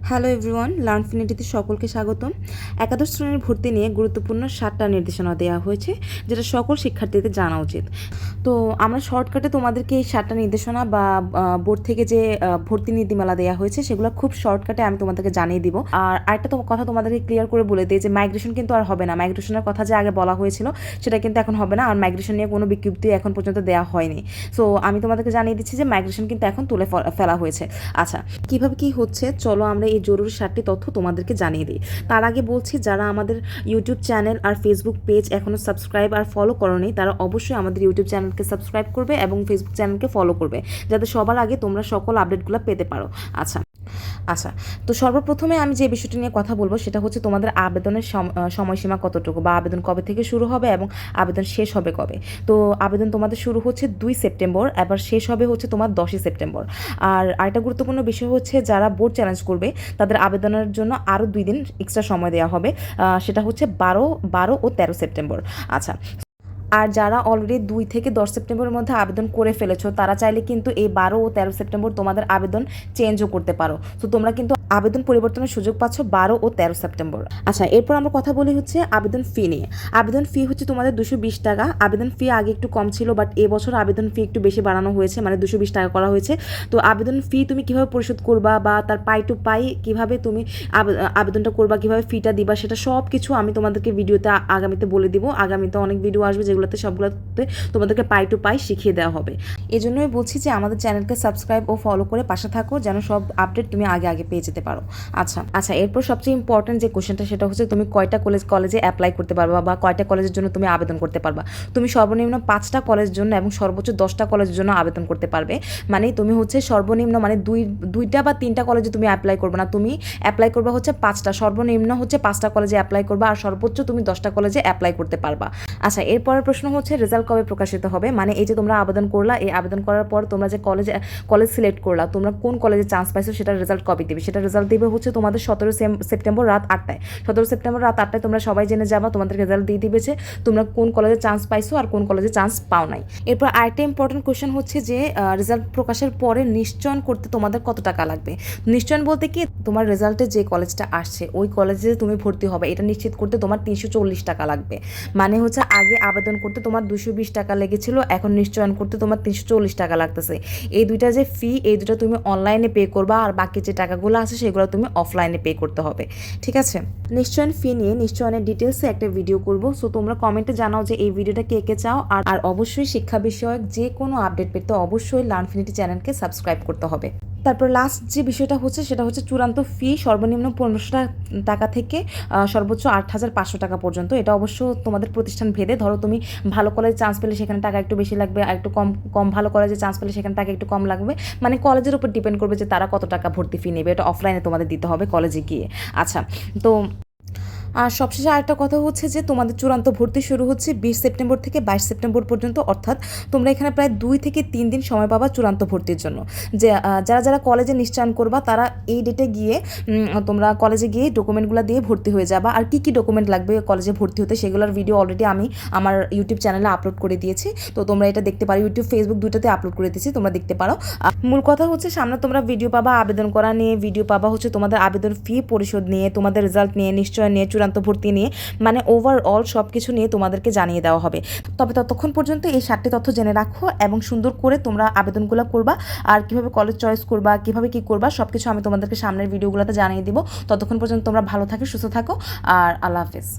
Hello everyone, লার্নফিনিটিতে সকলকে স্বাগতম। একাদশ শ্রেণীর ভর্তি নিয়ে গুরুত্বপূর্ণ 7টা নির্দেশনা দেওয়া হয়েছে, যেটা সকল শিক্ষার্থীদের জানা উচিত। তো আমরা শর্টকাটে তোমাদেরকে এই 7টা নির্দেশনা বা বোর্ড থেকে যে ভর্তি নীতিমালা দেওয়া হয়েছে সেগুলো খুব শর্টকাটে আমি তোমাদেরকে জানিয়ে দিব। আর আরেকটা কথা তোমাদেরকে ক্লিয়ার করে বলে দিই যে মাইগ্রেশন কিন্তু আর হবে না। মাইগ্রেশনের কথা যে আগে বলা হয়েছিল সেটা কিন্তু এখন হবে না, আর মাইগ্রেশন নিয়ে কোনো বিজ্ঞপ্তি এখন পর্যন্ত দেওয়া হয়নি। সো আমি তোমাদেরকে জানিয়ে দিচ্ছি যে মাইগ্রেশন কিন্তু এখন তুলে ফেলা হয়েছে। আচ্ছা, কীভাবে কী হচ্ছে চলো আমরা এই জরুরি 7টি তথ্য তোমাদেরকে জানিয়ে দিই। তার আগে বলছি, যারা আমাদের ইউটিউব চ্যানেল আর ফেসবুক পেজ এখনও সাবস্ক্রাইব আর ফলো করোনি তারা অবশ্যই আমাদের ইউটিউব চ্যানেলকে সাবস্ক্রাইব করবে এবং ফেসবুক চ্যানেলকে ফলো করবে, যাতে সবার আগে তোমরা সকল আপডেটগুলো পেতে পারো। আচ্ছা, তো সর্বপ্রথমে আমি যে বিষয়টি নিয়ে কথা বলবো সেটা হচ্ছে তোমাদের আবেদনের সময়সীমা কতটুকু, বা আবেদন কবে থেকে শুরু হবে এবং আবেদন শেষ হবে কবে। তো আবেদন তোমাদের শুরু হচ্ছে 2 সেপ্টেম্বর, এবার শেষ হবে হচ্ছে তোমার 10ই সেপ্টেম্বর। আর আরেকটা গুরুত্বপূর্ণ বিষয় হচ্ছে যারা বোর্ড চ্যালেঞ্জ করবে তাদের আবেদনের জন্য আরও 2 দিন এক্সট্রা সময় দেওয়া হবে, সেটা হচ্ছে 12 ও 13 সেপ্টেম্বর। আচ্ছা, আর যারা অলরেডি 2 থেকে 10 সেপ্টেম্বরের মধ্যে আবেদন করে ফেলেছো তারা চাইলে কিন্তু এই 12 ও 13 সেপ্টেম্বর তোমাদের আবেদন চেঞ্জও করতে পারো। তো তোমরা কিন্তু আবেদন পরিবর্তনের সুযোগ পাচ্ছ 12 ও 13 সেপ্টেম্বর। আচ্ছা, এরপর আমরা কথা বলি হচ্ছে আবেদন ফি নিয়ে। আবেদন ফি হচ্ছে তোমাদের 220 টাকা। আবেদন ফি আগে একটু কম ছিল, বাট এবছর আবেদন ফি একটু বেশি বাড়ানো হয়েছে, মানে 220 টাকা করা হয়েছে। তো আবেদন ফি তুমি কিভাবে পরিশোধ করবা বা তার পাই টু পাই কিভাবে তুমি আবেদনটা করবা, কিভাবে ফিটা দিবা, সেটা সব কিছু আমি তোমাদেরকে ভিডিওতে আগামীতে বলে দিব। আগামীতে অনেক ভিডিও আসবে যেগুলোতে সবগুলোতে তোমাদেরকে পাই টু পাই শিখিয়ে দেওয়া হবে। এই জন্যই বলছি যে আমাদের চ্যানেলকে সাবস্ক্রাইব ও ফলো করে পাশে থাকো, যেন সব আপডেট তুমি আগে পেয়ে যেতে পারো। আচ্ছা, এরপর সবচেয়ে ইম্পর্টেন্ট যে কোশ্চেনটা সেটা হচ্ছে তুমি কয়টা কলেজে অ্যাপ্লাই করতে পারবা বা কয়টা কলেজের জন্য তুমি আবেদন করতে পারবা। তুমি সর্বনিম্ন 5টা কলেজের জন্য এবং সর্বোচ্চ 10টা কলেজের জন্য আবেদন করতে পারবে। মানে তুমি হচ্ছে সর্বনিম্ন মানে দুইটা বা 3টা কলেজে তুমি অ্যাপ্লাই করবে না, তুমি অ্যাপ্লাই করবা হচ্ছে 5টা, সর্বনিম্ন হচ্ছে 5টা কলেজে অ্যাপ্লাই করবা, আর সর্বোচ্চ তুমি 10টা কলেজে অ্যাপ্লাই করতে পারবা। আচ্ছা, এরপরের প্রশ্ন হচ্ছে রেজাল্ট কবে প্রকাশিত হবে। মানে এই যে তোমরা আবেদন করলা, এই আবেদন করার পর তোমরা যে কলেজ সিলেক্ট করলা, তোমরা কোন কলেজে চান্স পাইছো সেটার রেজাল্ট কবে দিবে। সেটা রেজাল্ট দিবে হচ্ছে তোমাদের 17 সেপ্টেম্বর রাত 8টায়। 17 সেপ্টেম্বর রাত 8টায় তোমরা সবাই জেনে যাবা, তোমাদের রেজাল্ট দিয়ে দিবে যে তোমরা কোন কলেজে চান্স পাইছো আর কোন কলেজে চান্স পাও নাই। এরপর আরেকটা ইম্পর্টেন্ট কোয়েশ্চেন হচ্ছে যে রেজাল্ট প্রকাশের পরে নিশ্চয়ন করতে তোমাদের কত টাকা লাগবে। নিশ্চয়ন বলতে কি, তোমার রেজাল্টে যে কলেজটা আসছে ওই কলেজে তুমি ভর্তি হবে এটা নিশ্চিত করতে তোমার 340 টাকা লাগবে। মানে হচ্ছে আগে আবেদন করতে তোমার 220 টাকা লেগেছিল, এখন নিশ্চয়ন করতে তোমার 340 টাকা লাগতেছে। এই দুইটা যে ফি, এই দুটো তুমি অনলাইনে পে করবা, আর বাকি যে টাকাগুলো আছে সেগুলো তুমি অফলাইনে পে করতে হবে। ঠিক আছে, নিশ্চয়ন ফি নিয়ে নিশ্চয়নের ডিটেলসে একটা ভিডিও করব। সো তোমরা কমেন্টে জানাও যে এই ভিডিওটা কে চাও। আর অবশ্যই শিক্ষা বিষয়ক যে কোনো আপডেট পেতে অবশ্যই লার্নফিনিটি চ্যানেলকে সাবস্ক্রাইব করতে হবে। তারপর লাস্ট যে বিষয়টা হচ্ছে সেটা হচ্ছে চূড়ান্ত ফি সর্বনিম্ন 1500 টাকা থেকে সর্বোচ্চ 8500 টাকা পর্যন্ত। এটা অবশ্য তোমাদের প্রতিষ্ঠান ভেদে, ধরো তুমি ভালো কলেজে চান্স পেলে সেখানে টাকা একটু বেশি লাগবে, আর একটু কম ভালো কলেজে চান্স পেলে সেখানে টাকা একটু কম লাগবে। মানে কলেজের উপর ডিপেন্ড করবে যে তারা কত টাকা ভর্তি ফি নেবে, এটা অফলাইনে তোমাদের দিতে হবে কলেজে গিয়ে। আচ্ছা, তো আর সবশেষে আরেকটা কথা হচ্ছে যে তোমাদের চূড়ান্ত ভর্তি শুরু হচ্ছে 20 সেপ্টেম্বর থেকে 22 সেপ্টেম্বর পর্যন্ত, অর্থাৎ তোমরা এখানে প্রায় 2 থেকে 3 দিন সময় পাবা চূড়ান্ত ভর্তির জন্য। যে যারা কলেজে নিশ্চয়ন করবা তারা এই ডেটে গিয়ে তোমরা কলেজে গিয়ে ডকুমেন্টগুলো দিয়ে ভর্তি হয়ে যাবা। আর কী ডকুমেন্ট লাগবে কলেজে ভর্তি হতে সেগুলোর ভিডিও অলরেডি আমি আমার ইউটিউব চ্যানেলে আপলোড করে দিয়েছি। তো তোমরা এটা দেখতে পারো, ইউটিউব ফেসবুক দুইটাতে আপলোড করে দিয়েছি, তোমরা দেখতে পারো। মূল কথা হচ্ছে সামনে তোমরা ভিডিও পাবা আবেদন করা নিয়ে, ভিডিও পাবা হচ্ছে তোমাদের আবেদন ফি পরিশোধ নিয়ে, তোমাদের রেজাল্ট নিয়ে, নিশ্চয় নিয়ে, চূড়ান্ত ভর্তি নিয়ে, মানে ওভারঅল সব কিছু নিয়ে তোমাদেরকে জানিয়ে দেওয়া হবে। তবে ততক্ষণ পর্যন্ত এই 7টি তথ্য জেনে রাখো এবং সুন্দর করে তোমরা আবেদনগুলো করবা। আর কিভাবে কলেজ চয়েস করবা, কিভাবে কি করবা, সব কিছু আমি তোমাদেরকে সামনের ভিডিওগুলোতে জানিয়ে দিব। ততক্ষণ পর্যন্ত তোমরা ভালো থাকো, সুস্থ থাকো, আর আল্লাহ হাফেজ।